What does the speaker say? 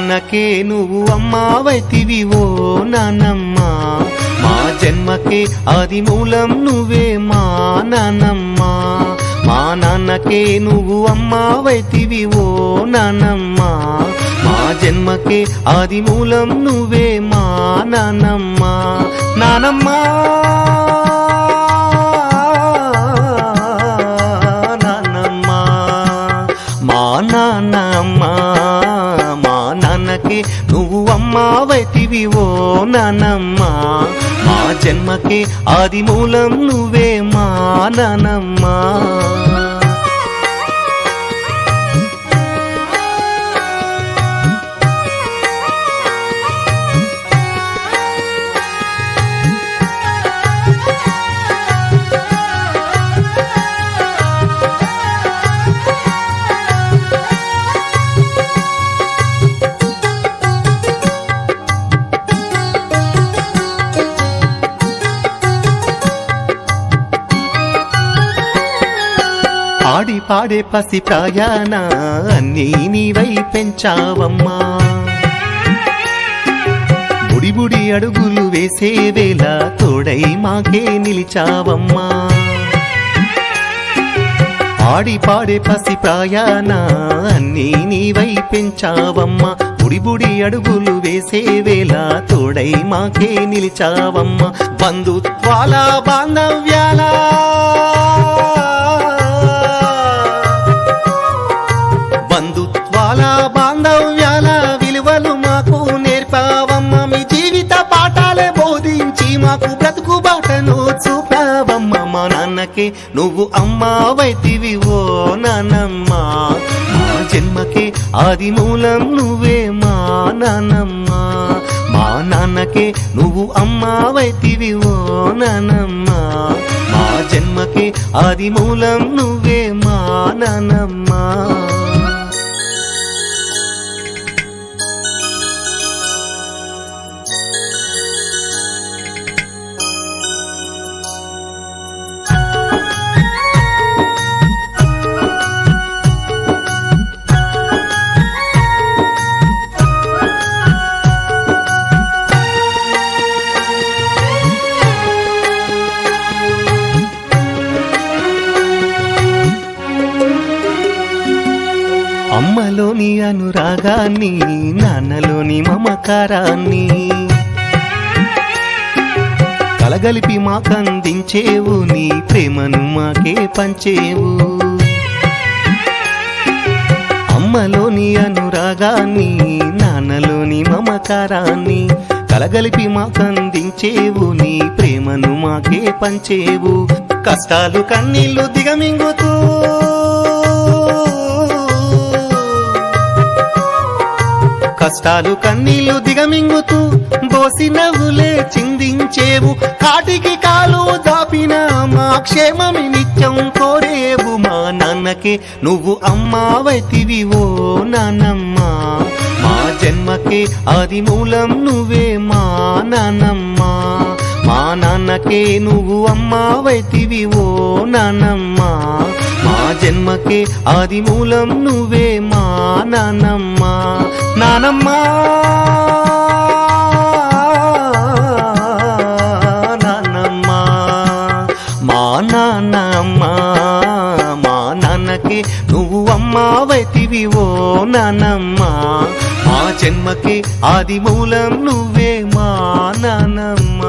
నాన్నకే నువ్వు అమ్మావైతివి ఓ నానమ్మ, మా జన్మకే ఆది మూలం నువ్వే మా నానమ్మ. మా నాన్నకే నువ్వు అమ్మావైతివి ఓ నానమ్మ, మా జన్మకే ఆది మూలం నువ్వే మా నానమ్మ. నానమ్మ నానమ్మ మా నానమ్మ, మా నాన్నకే నువ్వు అమ్మావైతివి ఓ నానమ్మ, మా జన్మకే ఆది మూలం నువ్వే మా నానమ్మ. ఆడి పాడే పసి ప్రాయాన అన్నీ నీవై పెంచావమ్మా, బుడి బుడి అడుగులు వేసే వేళ తోడై మాకే నిలిచావమ్మా. ఆడి పాడే పసి ప్రాయాన అన్నీ నీవై పెంచావమ్మా, బుడి బుడి అడుగులు వేసే వేళ తోడై మాకే నిలిచావమ్మా. బంధుత్వాల బాంధవ్యాల బాంధవ్యాల విలువలు మాకు నేర్పావమ్మ, మీ జీవిత పాఠాలే బోధించి మాకు బ్రతుకు బాటను చూపావమ్మ. మా నాన్నకే నువ్వు అమ్మావైతివి ఓ నానమ్మ, మా జన్మకే ఆది మూలం నువ్వే మా నానమ్మ. మా నాన్నకే నువ్వు అమ్మావైతివి ఓ నానమ్మ, మా జన్మకే ఆది మూలం నువ్వే మా నానమ్మ. అమ్మలోని అనురాగాన్ని, నాన్నలోని మమకారాన్ని కలగలిపి మాకందించేవు, నీ ప్రేమను మాకే పంచేవు. అమ్మలోని అనురాగాన్ని, నాన్నలోని మమకారాన్ని కలగలిపి మాకందించేవు, నీ ప్రేమను మాకే పంచేవు. కష్టాలు కన్నీళ్లు దిగమింగుతూ కష్టాలు కన్నీళ్లు దిగమింగుతూ బోసి నవ్వులే చిందించేవు, కాటికి కాలు దాపిన మా క్షేమమి నిత్యం కోరేవు. మా నాన్నకే నువ్వు అమ్మావైతివి ఓ నానమ్మ, మా జన్మకే ఆది మూలం నువ్వే మా నానమ్మ. మా నాన్నకే నువ్వు అమ్మావైతివి ఓ నానమ్మ, మా జన్మకే ఆది మూలం నువ్వే మా నానమ్మ. నానమ్మ నానమ్మ మా నానమ్మ, మా నాన్నకే నువ్వు అమ్మావైతివి ఓ నానమ్మ, మా జన్మకే ఆది మూలం నువ్వే మా నానమ్మ.